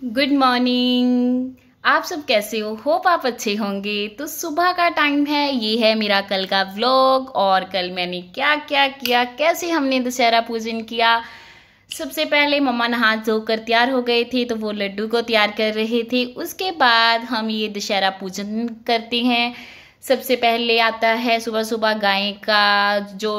Good morning. आप सब कैसे हो? होप आप अच्छे होंगे। तो सुबह का टाइम है, ये है मेरा कल का व्लॉग। और कल मैंने क्या क्या किया, कैसे हमने दशहरा पूजन किया। सबसे पहले मम्मा नहा धोकर तैयार हो गए थे, तो वो लड्डू को तैयार कर रहे थे। उसके बाद हम ये दशहरा पूजन करते हैं। सबसे पहले आता है सुबह सुबह गाय का जो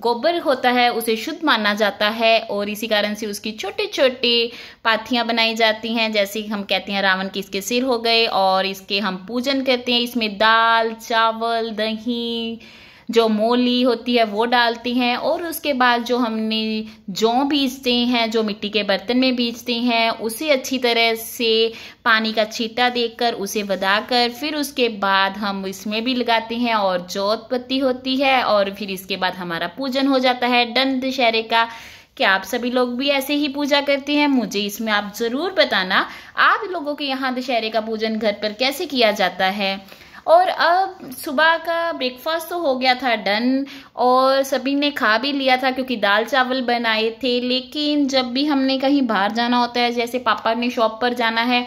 गोबर होता है उसे शुद्ध माना जाता है, और इसी कारण से उसकी छोटे छोटे पाथियां बनाई जाती हैं। जैसे हम कहते हैं रावण के इसके सिर हो गए, और इसके हम पूजन करते हैं। इसमें दाल चावल दही जो मोली होती है वो डालती हैं, और उसके बाद जो हमने जौ बीजते हैं, जो मिट्टी के बर्तन में बीजते हैं, उसे अच्छी तरह से पानी का छींटा देकर उसे बदाकर फिर उसके बाद हम इसमें भी लगाते हैं, और जोत पत्ती होती है, और फिर इसके बाद हमारा पूजन हो जाता है डन दशहरे का। क्या आप सभी लोग भी ऐसे ही पूजा करते हैं? मुझे इसमें आप जरूर बताना, आप लोगों के यहाँ दशहरे का पूजन घर पर कैसे किया जाता है। और अब सुबह का ब्रेकफास्ट तो हो गया था डन, और सभी ने खा भी लिया था क्योंकि दाल चावल बनाए थे। लेकिन जब भी हमने कहीं बाहर जाना होता है, जैसे पापा ने शॉप पर जाना है,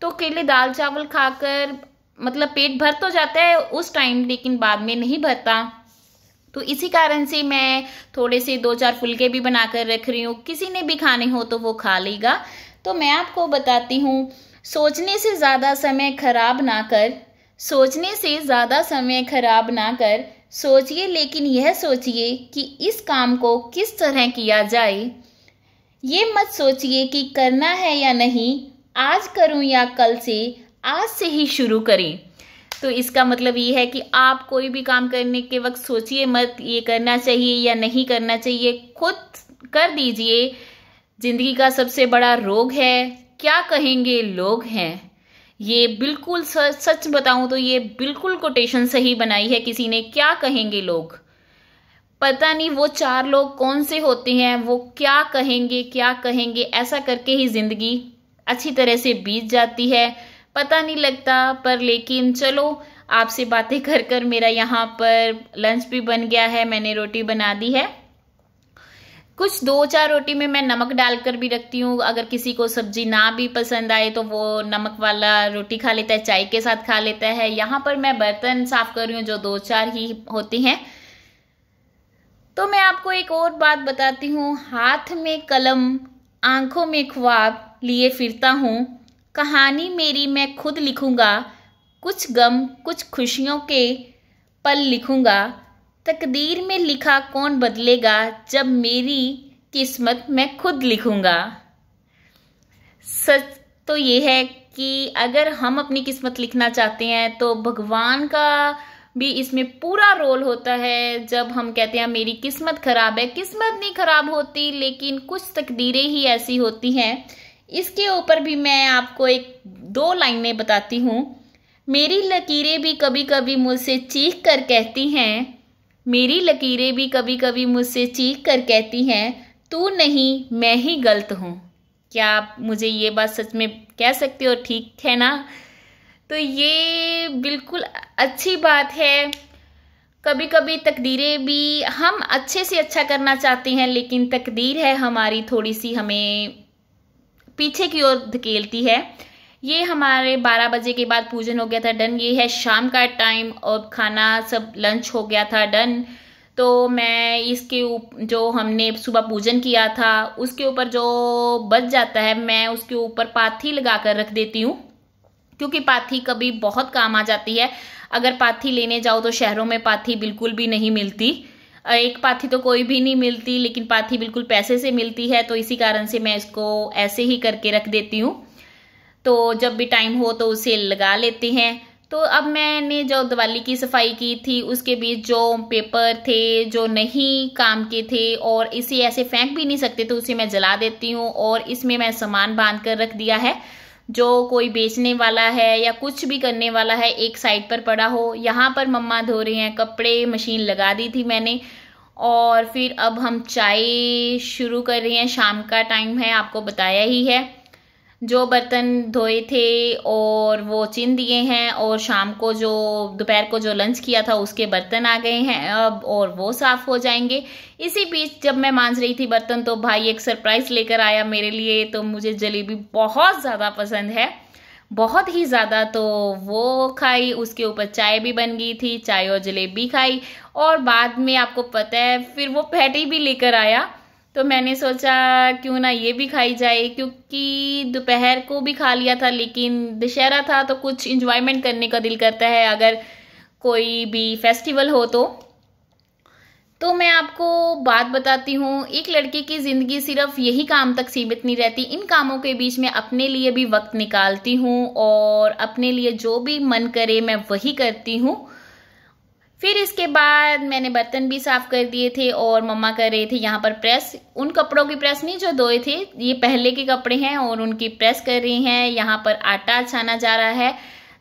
तो अकेले दाल चावल खाकर मतलब पेट भर तो जाता है उस टाइम, लेकिन बाद में नहीं भरता। तो इसी कारण से मैं थोड़े से 2-4 फुलके भी बनाकर रख रही हूँ, किसी ने भी खाने हो तो वो खा लेगा। तो मैं आपको बताती हूँ, सोचने से ज़्यादा समय खराब ना कर, सोचने से ज़्यादा समय खराब ना कर, सोचिए लेकिन यह सोचिए कि इस काम को किस तरह किया जाए। ये मत सोचिए कि करना है या नहीं, आज करूं या कल से, आज से ही शुरू करें। तो इसका मतलब ये है कि आप कोई भी काम करने के वक्त सोचिए मत ये करना चाहिए या नहीं करना चाहिए, खुद कर दीजिए। जिंदगी का सबसे बड़ा रोग है क्या कहेंगे लोग हैं। ये बिल्कुल सच बताऊं तो ये बिल्कुल कोटेशन सही बनाई है किसी ने, क्या कहेंगे लोग। पता नहीं वो 4 लोग कौन से होते हैं, वो क्या कहेंगे क्या कहेंगे, ऐसा करके ही जिंदगी अच्छी तरह से बीत जाती है, पता नहीं लगता। पर लेकिन चलो, आपसे बातें कर कर मेरा यहाँ पर लंच भी बन गया है। मैंने रोटी बना दी है, कुछ 2-4 रोटी में मैं नमक डालकर भी रखती हूँ। अगर किसी को सब्जी ना भी पसंद आए तो वो नमक वाला रोटी खा लेता है, चाय के साथ खा लेता है। यहाँ पर मैं बर्तन साफ कर रही हूँ जो 2-4 ही होते हैं। तो मैं आपको एक और बात बताती हूँ, हाथ में कलम आंखों में ख्वाब लिए फिरता हूँ, कहानी मेरी मैं खुद लिखूंगा, कुछ गम कुछ खुशियों के पल लिखूंगा, तकदीर में लिखा कौन बदलेगा, जब मेरी किस्मत मैं खुद लिखूंगा। सच तो ये है कि अगर हम अपनी किस्मत लिखना चाहते हैं तो भगवान का भी इसमें पूरा रोल होता है। जब हम कहते हैं मेरी किस्मत खराब है, किस्मत नहीं खराब होती, लेकिन कुछ तकदीरें ही ऐसी होती हैं। इसके ऊपर भी मैं आपको 1-2 लाइनें बताती हूँ। मेरी लकीरें भी कभी कभी मुझसे चीख कर कहती हैं, मेरी लकीरें भी कभी कभी मुझसे चीख कर कहती हैं, तू नहीं मैं ही गलत हूँ। क्या आप मुझे ये बात सच में कह सकते हो? ठीक है ना? तो ये बिल्कुल अच्छी बात है। कभी कभी तकदीरें भी हम अच्छे से अच्छा करना चाहते हैं, लेकिन तकदीर है हमारी थोड़ी सी हमें पीछे की ओर धकेलती है। ये हमारे 12 बजे के बाद पूजन हो गया था डन। ये है शाम का टाइम, और खाना सब लंच हो गया था डन। तो मैं इसके जो हमने सुबह पूजन किया था उसके ऊपर जो बच जाता है, मैं उसके ऊपर पाथी लगा कर रख देती हूँ, क्योंकि पाथी कभी बहुत काम आ जाती है। अगर पाथी लेने जाओ तो शहरों में पाथी बिल्कुल भी नहीं मिलती, एक पाथी तो कोई भी नहीं मिलती, लेकिन पाथी बिल्कुल पैसे से मिलती है। तो इसी कारण से मैं इसको ऐसे ही करके रख देती हूँ, तो जब भी टाइम हो तो उसे लगा लेते हैं। तो अब मैंने जो दिवाली की सफाई की थी उसके बीच जो पेपर थे जो नहीं काम के थे, और इसे ऐसे फेंक भी नहीं सकते, तो उसे मैं जला देती हूँ। और इसमें मैं सामान बांध कर रख दिया है, जो कोई बेचने वाला है या कुछ भी करने वाला है एक साइड पर पड़ा हो। यहाँ पर मम्मा धो रहे हैं कपड़े, मशीन लगा दी थी मैंने। और फिर अब हम चाय शुरू कर रहे हैं, शाम का टाइम है, आपको बताया ही है। जो बर्तन धोए थे और वो चिन दिए हैं, और शाम को जो दोपहर को जो लंच किया था उसके बर्तन आ गए हैं अब, और वो साफ हो जाएंगे। इसी बीच जब मैं मांज रही थी बर्तन तो भाई एक सरप्राइज लेकर आया मेरे लिए। तो मुझे जलेबी बहुत ज़्यादा पसंद है, बहुत ही ज़्यादा। तो वो खाई, उसके ऊपर चाय भी बन गई थी, चाय और जलेबी खाई। और बाद में आपको पता है फिर वो पैटी भी लेकर आया, तो मैंने सोचा क्यों ना ये भी खाई जाए, क्योंकि दोपहर को भी खा लिया था लेकिन दशहरा था तो कुछ इंजॉयमेंट करने का दिल करता है अगर कोई भी फेस्टिवल हो तो मैं आपको बात बताती हूँ, एक लड़की की जिंदगी सिर्फ यही काम तक सीमित नहीं रहती। इन कामों के बीच में अपने लिए भी वक्त निकालती हूँ और अपने लिए जो भी मन करे मैं वही करती हूँ। फिर इसके बाद मैंने बर्तन भी साफ कर दिए थे और मम्मा कर रहे थे यहाँ पर प्रेस। उन कपड़ों की प्रेस नहीं जो धोए थे, ये पहले के कपड़े हैं और उनकी प्रेस कर रही हैं। यहाँ पर आटा छाना जा रहा है।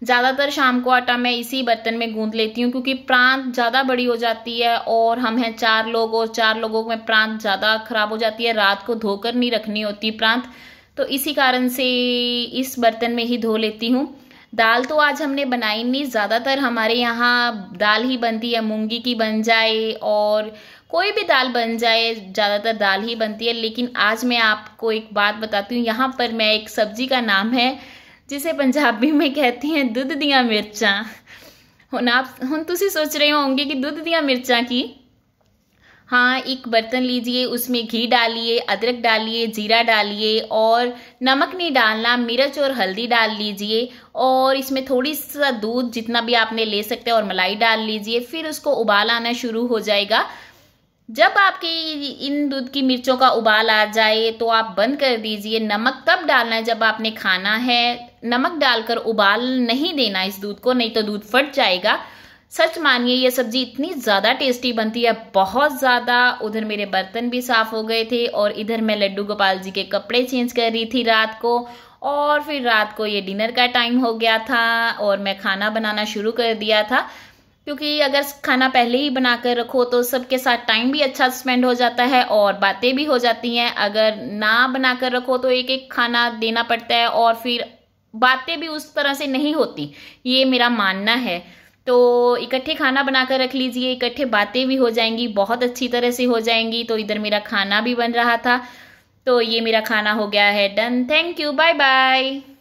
ज़्यादातर शाम को आटा मैं इसी बर्तन में गूंथ लेती हूँ क्योंकि प्रांत ज़्यादा बड़ी हो जाती है और हम हैं 4 लोग और 4 लोगों में प्रांत ज़्यादा खराब हो जाती है, रात को धोकर नहीं रखनी होती प्रांत, तो इसी कारण से इस बर्तन में ही धो लेती हूँ। दाल तो आज हमने बनाई नहीं, ज़्यादातर हमारे यहाँ दाल ही बनती है, मूंगी की बन जाए और कोई भी दाल बन जाए, ज़्यादातर दाल ही बनती है। लेकिन आज मैं आपको एक बात बताती हूँ, यहाँ पर मैं एक सब्जी का नाम है जिसे पंजाबी में कहती हैं दुध दियां मिर्चां। हुण तुसी सोच रहे होंगे कि दुध दियां मिर्चां की। हाँ, एक बर्तन लीजिए, उसमें घी डालिए, अदरक डालिए, जीरा डालिए और नमक नहीं डालना, मिर्च और हल्दी डाल लीजिए और इसमें थोड़ी सा दूध जितना भी आपने ले सकते हैं और मलाई डाल लीजिए। फिर उसको उबाल आना शुरू हो जाएगा। जब आपके इन दूध की मिर्चों का उबाल आ जाए तो आप बंद कर दीजिए। नमक तब डालना है जब आपने खाना है, नमक डालकर उबाल नहीं देना इस दूध को, नहीं तो दूध फट जाएगा। सच मानिए ये सब्जी इतनी ज़्यादा टेस्टी बनती है, बहुत ज़्यादा। उधर मेरे बर्तन भी साफ़ हो गए थे और इधर मैं लड्डू गोपाल जी के कपड़े चेंज कर रही थी रात को। और फिर रात को ये डिनर का टाइम हो गया था और मैं खाना बनाना शुरू कर दिया था, क्योंकि अगर खाना पहले ही बना कर रखो तो सबके साथ टाइम भी अच्छा स्पेंड हो जाता है और बातें भी हो जाती हैं। अगर ना बना कर रखो तो एक एक खाना देना पड़ता है और फिर बातें भी उस तरह से नहीं होती, ये मेरा मानना है। तो इकट्ठे खाना बनाकर रख लीजिए, इकट्ठे बातें भी हो जाएंगी, बहुत अच्छी तरह से हो जाएंगी। तो इधर मेरा खाना भी बन रहा था, तो ये मेरा खाना हो गया है done. Thank you, bye bye.